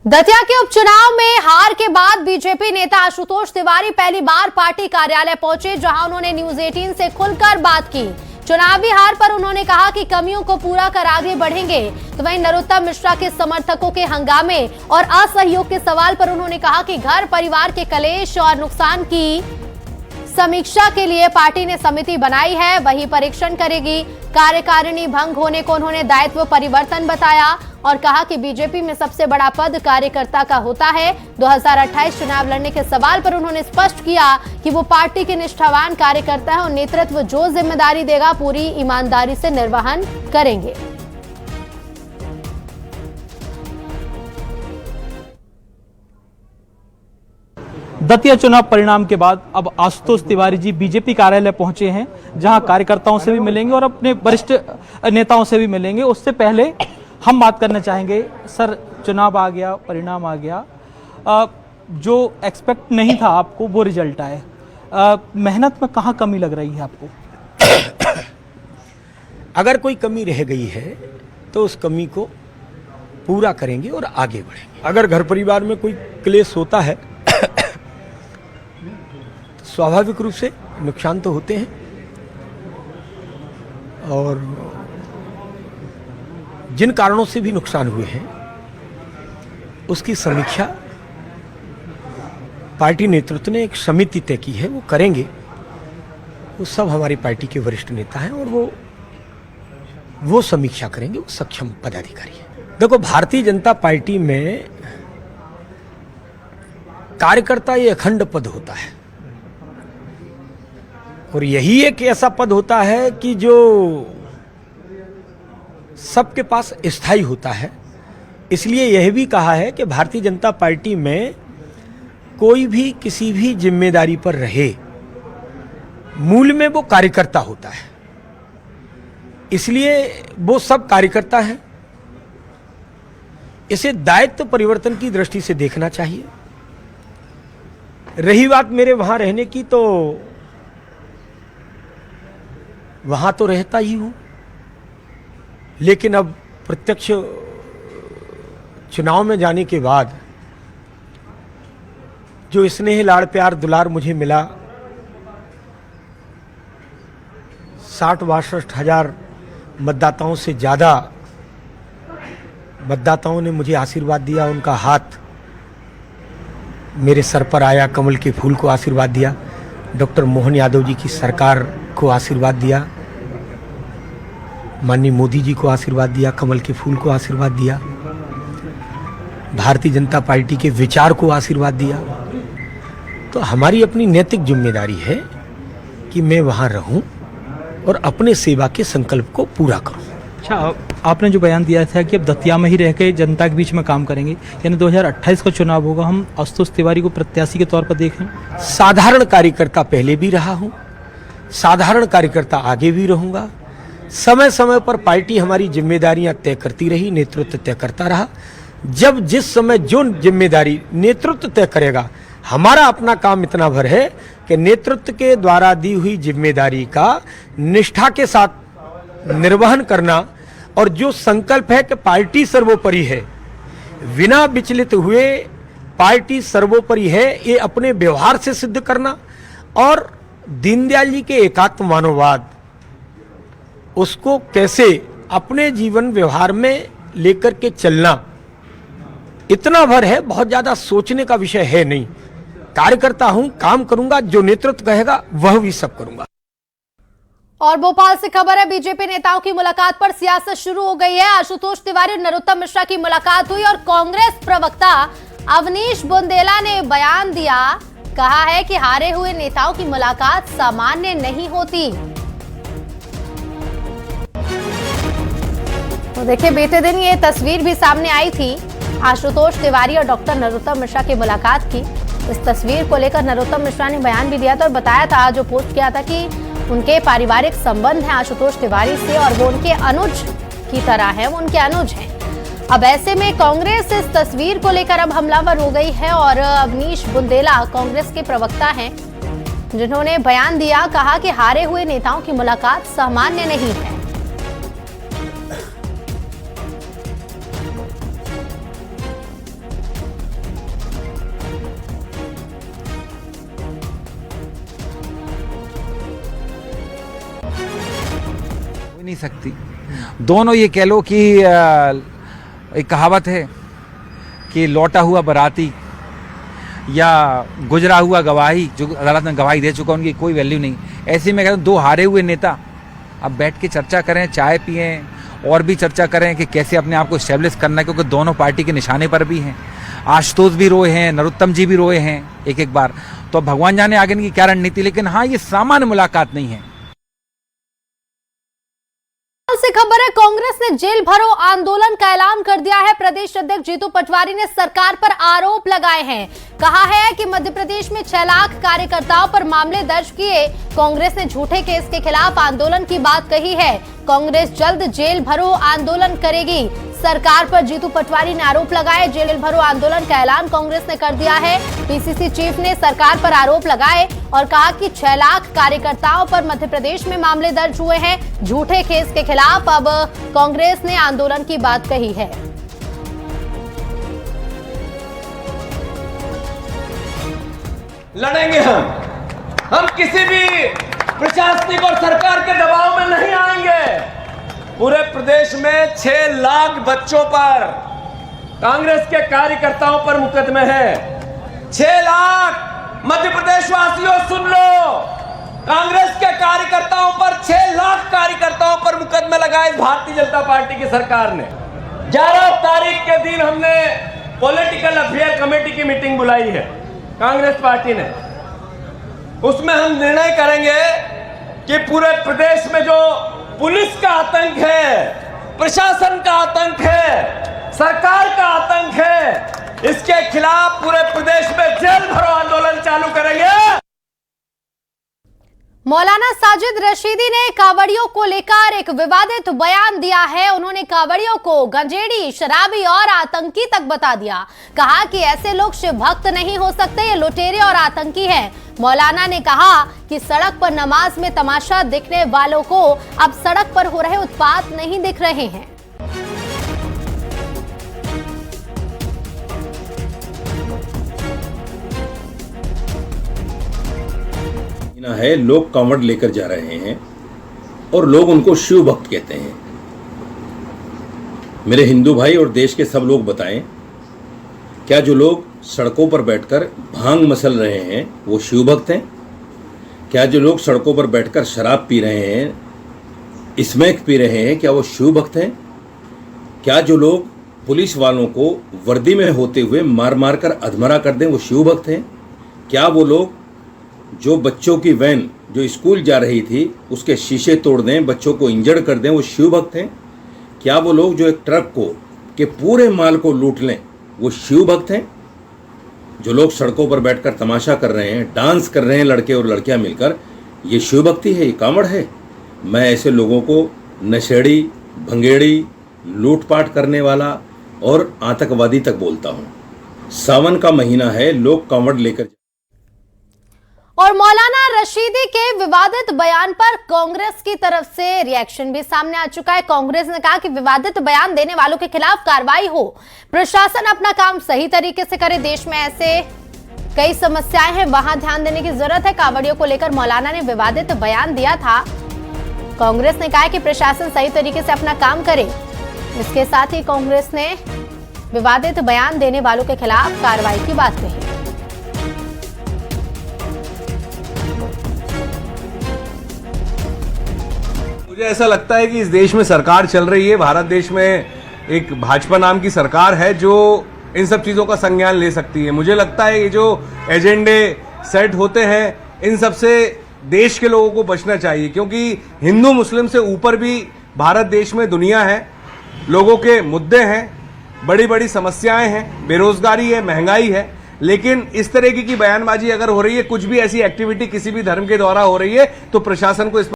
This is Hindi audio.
दतिया के उपचुनाव में हार के बाद बीजेपी नेता आशुतोष तिवारी पहली बार पार्टी कार्यालय पहुंचे, जहां उन्होंने न्यूज 18 से खुलकर बात की। चुनावी हार पर उन्होंने कहा कि कमियों को पूरा कर आगे बढ़ेंगे। तो वहीं नरोत्तम मिश्रा के समर्थकों के हंगामे और असहयोग के सवाल पर उन्होंने कहा कि घर परिवार के कलेश और नुकसान की समीक्षा के लिए पार्टी ने समिति बनाई है, वही परीक्षण करेगी। कार्यकारिणी भंग होने को उन्होंने दायित्व परिवर्तन बताया और कहा कि बीजेपी में सबसे बड़ा पद कार्यकर्ता का होता है। 2028 चुनाव लड़ने के सवाल पर उन्होंने स्पष्ट किया कि वो पार्टी के निष्ठावान कार्यकर्ता है और नेतृत्व जो जिम्मेदारी देगा पूरी ईमानदारी से निर्वहन करेंगे। दतिया चुनाव परिणाम के बाद अब आशुतोष तिवारी जी बीजेपी कार्यालय पहुंचे हैं, जहां कार्यकर्ताओं से भी मिलेंगे और अपने वरिष्ठ नेताओं से भी मिलेंगे। उससे पहले हम बात करना चाहेंगे, सर चुनाव आ गया, परिणाम आ गया, जो एक्सपेक्ट नहीं था आपको वो रिजल्ट आए। मेहनत में कहाँ कमी लग रही है आपको? अगर कोई कमी रह गई है तो उस कमी को पूरा करेंगे और आगे बढ़ेंगे। अगर घर परिवार में कोई क्लेश होता है तो स्वाभाविक रूप से नुकसान तो होते हैं, और जिन कारणों से भी नुकसान हुए हैं उसकी समीक्षा पार्टी नेतृत्व ने एक समिति तय की है, वो करेंगे। वो सब हमारी पार्टी के वरिष्ठ नेता हैं और वो समीक्षा करेंगे, वो सक्षम पदाधिकारी हैं। देखो, भारतीय जनता पार्टी में कार्यकर्ता ये अखंड पद होता है और यही एक ऐसा पद होता है कि जो सबके पास स्थायी होता है। इसलिए यह भी कहा है कि भारतीय जनता पार्टी में कोई भी किसी भी जिम्मेदारी पर रहे, मूल में वो कार्यकर्ता होता है। इसलिए वो सब कार्यकर्ता हैं। इसे दायित्व परिवर्तन की दृष्टि से देखना चाहिए। रही बात मेरे वहां रहने की, तो वहां तो रहता ही हूं, लेकिन अब प्रत्यक्ष चुनाव में जाने के बाद जो स्नेह लाड़ प्यार दुलार मुझे मिला, 60-62 हजार मतदाताओं से ज़्यादा मतदाताओं ने मुझे आशीर्वाद दिया। उनका हाथ मेरे सर पर आया, कमल के फूल को आशीर्वाद दिया, डॉक्टर मोहन यादव जी की सरकार को आशीर्वाद दिया, माननीय मोदी जी को आशीर्वाद दिया, कमल के फूल को आशीर्वाद दिया, भारतीय जनता पार्टी के विचार को आशीर्वाद दिया। तो हमारी अपनी नैतिक जिम्मेदारी है कि मैं वहाँ रहूं और अपने सेवा के संकल्प को पूरा करूं। अच्छा, आपने जो बयान दिया था कि अब दतिया में ही रह के जनता के बीच में काम करेंगे, यानी 2028 का चुनाव होगा, हम आशुतोष तिवारी को प्रत्याशी के तौर पर देखें? साधारण कार्यकर्ता पहले भी रहा हूं, साधारण कार्यकर्ता आगे भी रहूंगा। समय समय पर पार्टी हमारी जिम्मेदारियां तय करती रही, नेतृत्व तय करता रहा। जब जिस समय जो जिम्मेदारी नेतृत्व तय करेगा, हमारा अपना काम इतना भर है कि नेतृत्व के द्वारा दी हुई जिम्मेदारी का निष्ठा के साथ निर्वहन करना, और जो संकल्प है कि पार्टी सर्वोपरि है, बिना विचलित हुए पार्टी सर्वोपरि है, ये अपने व्यवहार से सिद्ध करना। और दीनदयाल जी के एकात्म मानववाद, उसको कैसे अपने जीवन व्यवहार में लेकर के चलना, इतना भर है। बहुत ज्यादा सोचने का विषय है नहीं। कार्यकर्ता हूं, काम करूंगा, जो नेतृत्व कहेगा वह भी सब करूंगा। और भोपाल से खबर है, बीजेपी नेताओं की मुलाकात पर सियासत शुरू हो गई है। आशुतोष तिवारी और नरोत्तम मिश्रा की मुलाकात हुई और कांग्रेस प्रवक्ता अवनीश बुंदेला ने बयान दिया, कहा है कि हारे हुए नेताओं की मुलाकात सामान्य नहीं होती। तो देखिए, बीते दिन ये तस्वीर भी सामने आई थी आशुतोष तिवारी और डॉक्टर नरोत्तम मिश्रा की मुलाकात की। इस तस्वीर को लेकर नरोत्तम मिश्रा ने बयान भी दिया था और बताया था, जो पोस्ट किया था, कि उनके पारिवारिक संबंध हैं आशुतोष तिवारी से और वो उनके अनुज की तरह हैं, वो उनके अनुज हैं। अब ऐसे में कांग्रेस इस तस्वीर को लेकर अब हमलावर हो गई है और अवनीश बुंदेला कांग्रेस के प्रवक्ता हैं, जिन्होंने बयान दिया, कहा कि हारे हुए नेताओं की मुलाकात सामान्य नहीं है। सकती। दोनों ये कह लो कि एक कहावत है कि लौटा हुआ बराती या गुजरा हुआ गवाही, जो अदालत में गवाही दे चुका उनकी कोई वैल्यू नहीं। ऐसे में कहता हूँ दो हारे हुए नेता अब बैठ के चर्चा करें, चाय पिएं और भी चर्चा करें कि कैसे अपने आप को इस्टेब्लिश करना है, क्योंकि दोनों पार्टी के निशाने पर भी हैं। आशुतोष भी रोए हैं, नरोत्तम जी भी रोए हैं एक एक बार, तो भगवान जाने आगे इनकी क्या रणनीति। लेकिन हाँ, ये सामान्य मुलाकात नहीं है। से खबर है, कांग्रेस ने जेल भरो आंदोलन का ऐलान कर दिया है। प्रदेश अध्यक्ष जीतू पटवारी ने सरकार पर आरोप लगाए हैं। कहा है कि मध्य प्रदेश में 6 लाख कार्यकर्ताओं पर मामले दर्ज किए। कांग्रेस ने झूठे केस के खिलाफ आंदोलन की बात कही है। कांग्रेस जल्द जेल भरो आंदोलन करेगी। सरकार पर जीतू पटवारी ने आरोप लगाए। जेल भरो आंदोलन का ऐलान कांग्रेस ने कर दिया है। पीसीसी चीफ ने सरकार पर आरोप लगाए और कहा कि 6 लाख कार्यकर्ताओं पर मध्य प्रदेश में मामले दर्ज हुए हैं। झूठे केस के खिलाफ अब कांग्रेस ने आंदोलन की बात कही है। लड़ेंगे हम किसी भी प्रशासनिक और सरकार के दबाव में नहीं आएंगे। पूरे प्रदेश में 6 लाख बच्चों पर, कांग्रेस के कार्यकर्ताओं पर मुकदमे हैं। 6 लाख मध्य प्रदेश वासियों सुन लो, कांग्रेस के कार्यकर्ताओं पर 6 लाख कार्यकर्ताओं पर मुकदमे लगाए भारतीय जनता पार्टी की सरकार ने। 11 तारीख के दिन हमने पॉलिटिकल अफेयर कमेटी की मीटिंग बुलाई है कांग्रेस पार्टी ने। उसमें हम निर्णय करेंगे कि पूरे प्रदेश में जो पुलिस का आतंक है, प्रशासन का आतंक है, सरकार का आतंक है, इसके खिलाफ पूरे प्रदेश में जेल भरो आंदोलन चालू करेंगे। मौलाना साजिद रशीदी ने कांवड़ियों को लेकर एक विवादित बयान दिया है। उन्होंने कांवड़ियों को गंजेड़ी, शराबी और आतंकी तक बता दिया। कहा कि ऐसे लोग शिव भक्त नहीं हो सकते, ये लुटेरे और आतंकी हैं। मौलाना ने कहा कि सड़क पर नमाज में तमाशा देखने वालों को अब सड़क पर हो रहे उत्पात नहीं दिख रहे हैं। है लोग कांवड़ लेकर जा रहे हैं और लोग उनको शिव भक्त कहते हैं। मेरे हिंदू भाई और देश के सब लोग बताएं, क्या जो लोग सड़कों पर बैठकर भांग मसल रहे हैं वो शिव भक्त हैं? क्या जो लोग सड़कों पर बैठकर शराब पी रहे हैं, स्मैक पी रहे हैं, क्या वो शिव भक्त हैं? क्या जो लोग पुलिस वालों को वर्दी में होते हुए मार मार कर अधमरा कर दें वो शिव भक्त हैं? क्या वो लोग जो बच्चों की वैन जो स्कूल जा रही थी उसके शीशे तोड़ दें, बच्चों को इंजर्ड कर दें, वो शिव भक्त हैं? क्या वो लोग जो एक ट्रक को के पूरे माल को लूट लें वो शिव भक्त हैं? जो लोग सड़कों पर बैठकर तमाशा कर रहे हैं, डांस कर रहे हैं लड़के और लड़कियां मिलकर, ये शिव भक्ति है? ये कांवड़ है? मैं ऐसे लोगों को नशेड़ी, भंगेड़ी, लूटपाट करने वाला और आतंकवादी तक बोलता हूँ। सावन का महीना है, लोग कांवड़ लेकर। और मौलाना रशीदी के विवादित बयान पर कांग्रेस की तरफ से रिएक्शन भी सामने आ चुका है। कांग्रेस ने कहा कि विवादित बयान देने वालों के खिलाफ कार्रवाई हो, प्रशासन अपना काम सही तरीके से करे। देश में ऐसे कई समस्याएं हैं, वहां ध्यान देने की जरूरत है। कांवड़ियों को लेकर मौलाना ने विवादित बयान दिया था। कांग्रेस ने कहा कि प्रशासन सही तरीके से अपना काम करे। इसके साथ ही कांग्रेस ने विवादित बयान देने वालों के खिलाफ कार्रवाई की बात कही। मुझे ऐसा लगता है कि इस देश में सरकार चल रही है, भारत देश में एक भाजपा नाम की सरकार है जो इन सब चीज़ों का संज्ञान ले सकती है। मुझे लगता है ये जो एजेंडे सेट होते हैं इन सब से देश के लोगों को बचना चाहिए, क्योंकि हिंदू मुस्लिम से ऊपर भी भारत देश में दुनिया है, लोगों के मुद्दे हैं, बड़ी बड़ी समस्याएं हैं, बेरोजगारी है, महंगाई है। लेकिन इस तरह की बयानबाजी अगर हो रही है, कुछ भी ऐसी एक्टिविटी किसी भी धर्म के द्वारा हो रही है, तो प्रशासन को इस